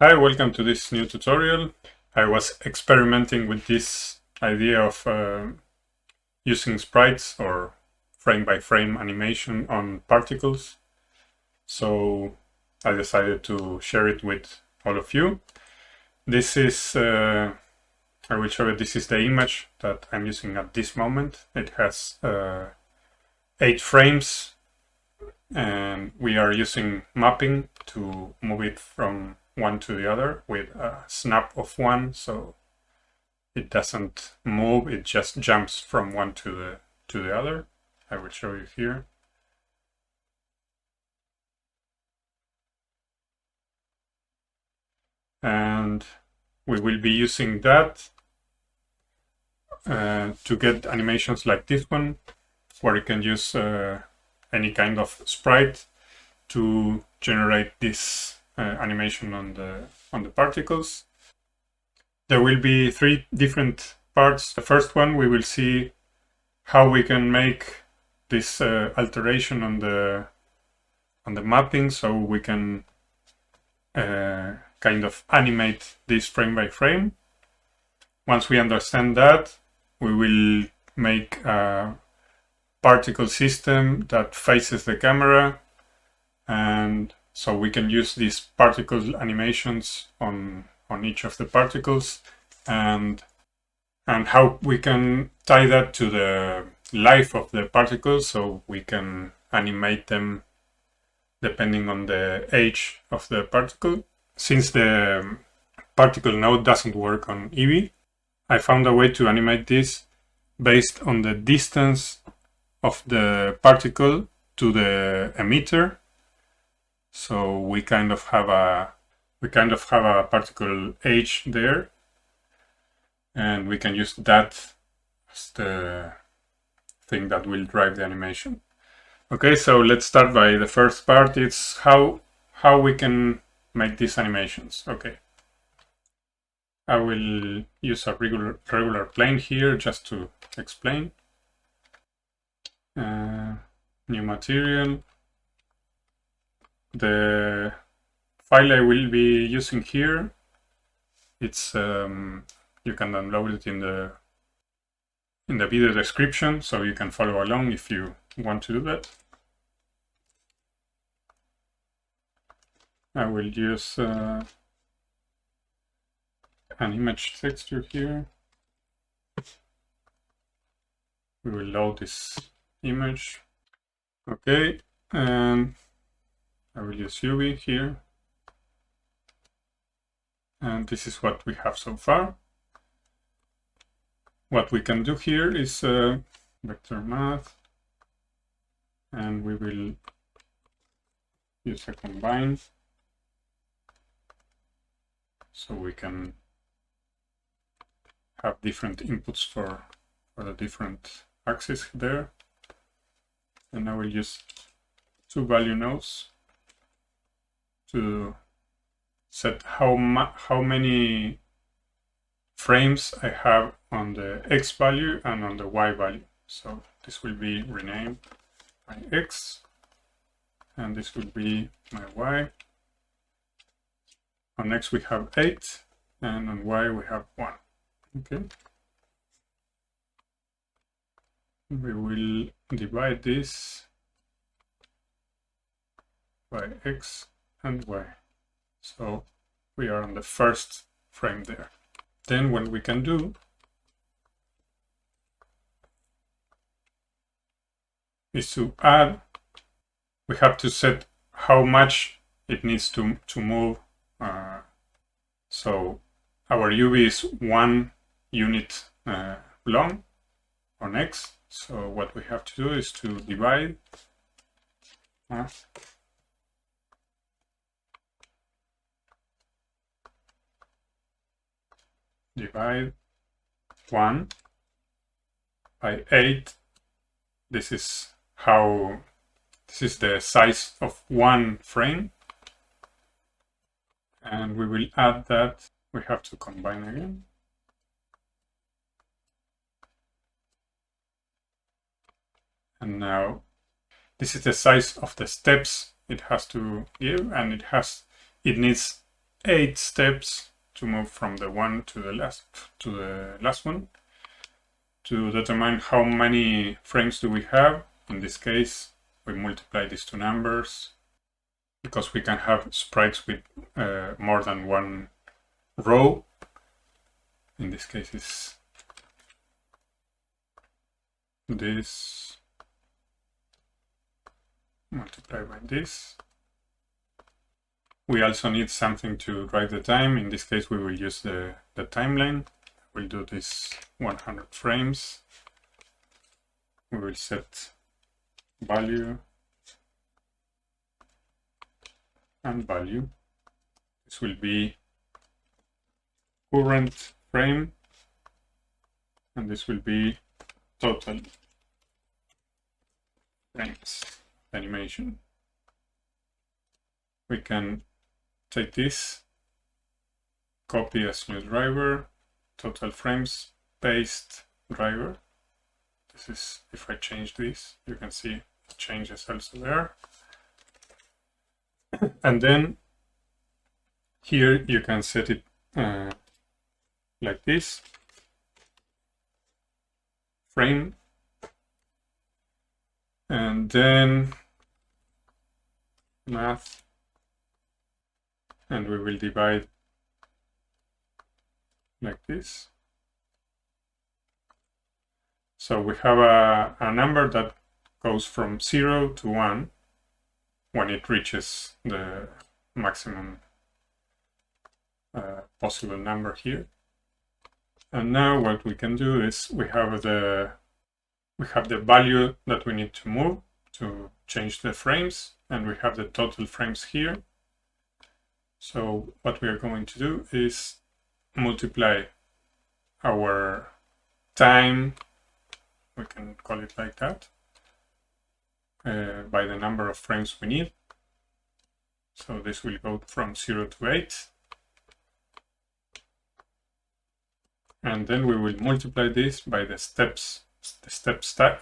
Hi, welcome to this new tutorial. I was experimenting with this idea of using sprites or frame-by-frame animation on particles. So I decided to share it with all of you. This is, I will show you, this is the image that I'm using at this moment. It has 8 frames, and we are using mapping to move it from one to the other with a snap of one, so it doesn't move, it just jumps from one to the other. I will show you here. And we will be using that to get animations like this one, where you can use any kind of sprite to generate this animation on the particles. There will be 3 different parts. The first one, we will see how we can make this alteration on the mapping, so we can kind of animate this frame by frame. Once we understand that, we will make a particle system that faces the camera, and so we can use these particle animations on each of the particles, and how we can tie that to the life of the particles, so we can animate them depending on the age of the particle. Since the particle node doesn't work on Eevee, I found a way to animate this based on the distance of the particle to the emitter. So we kind of have a particle age there, and we can use that as the thing that will drive the animation. Okay, so let's start by the first part. It's how we can make these animations. Okay, I will use a regular plane here just to explain. New material. The file I will be using here, it's you can download it in the video description, so you can follow along if you want to do that. I will use an image texture here. We will load this image. Okay, and I will use UV here. And this is what we have so far. What we can do here is vector math, and we will use a combine, so we can have different inputs for the different axes there. And I will use 2 value nodes to set how many frames I have on the X value and on the Y value. So this will be renamed my X, and this will be my Y. On X we have 8, and on Y we have 1. Okay. We will divide this by X and Y. So we are on the first frame there. Then what we can do is to add, we have to set how much it needs to move. So our UV is 1 unit long on X. So what we have to do is to divide divide 1 by 8. This is the size of 1 frame, and we will add that. We have to combine again. And now this is the size of the steps it has to give, and it needs 8 steps to move from the one to the last one, to determine how many frames do we have. In this case, we multiply these two numbers because we can have sprites with more than one row. In this case, it's this multiplied by this. We also need something to drive the time. In this case, we will use the timeline. We'll do this 100 frames. We will set value and value. This will be current frame, and this will be total frames animation. We can take this, copy as new driver, total frames, paste driver. This is, if I change this, you can see it changes also there. And then here you can set it like this, frame, and then math, and we will divide like this. So we have a number that goes from 0 to 1 when it reaches the maximum possible number here. And now what we can do is we have the value that we need to move to change the frames, and we have the total frames here. So what we are going to do is multiply our time, we can call it like that, by the number of frames we need. So this will go from 0 to 8. And then we will multiply this by the step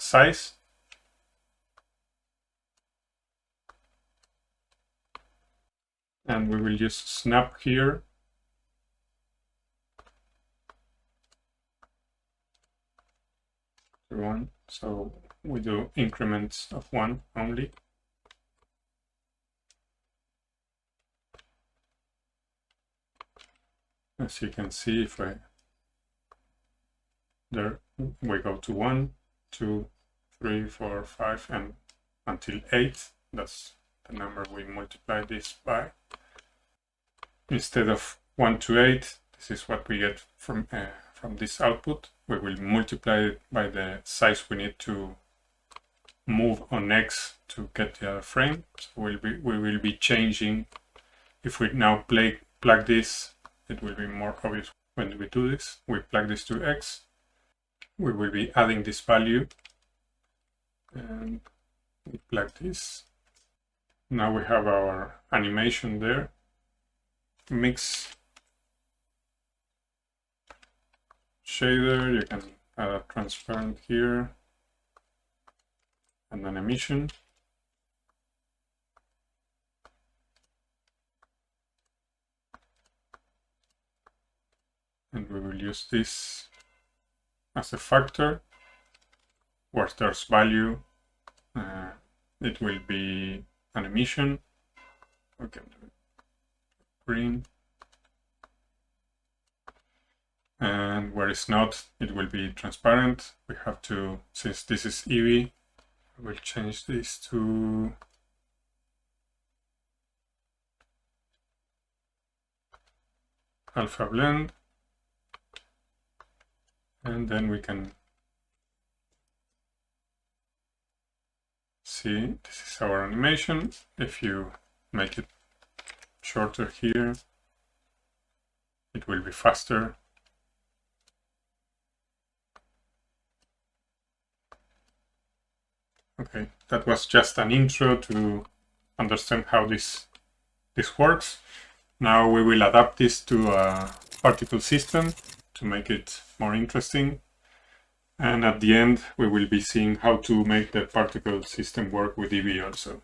size. And we will use snap here. One. So we do increments of 1 only. As you can see, if there we go to 1, 2, 3, 4, 5, and until 8. That's the number we multiply this by. Instead of 1 to 8, this is what we get from this output. We will multiply it by the size we need to move on X to get the other frame. So we will be changing. If we now plug this, it will be more obvious when we do this. We plug this to X. We will be adding this value, and we plug this. Now we have our animation there. Mix shader, you can add a transparent here, and an emission. And we will use this as a factor. Where there's value, it will be an emission. We can do it green. And where it's not, it will be transparent. We have to, since this is Eevee, I will change this to alpha blend. And then we can see this is our animation. If you make it shorter here, it will be faster. Okay, that was just an intro to understand how this works. Now we will adapt this to a particle system to make it more interesting. And at the end, we will be seeing how to make the particle system work with Eevee also.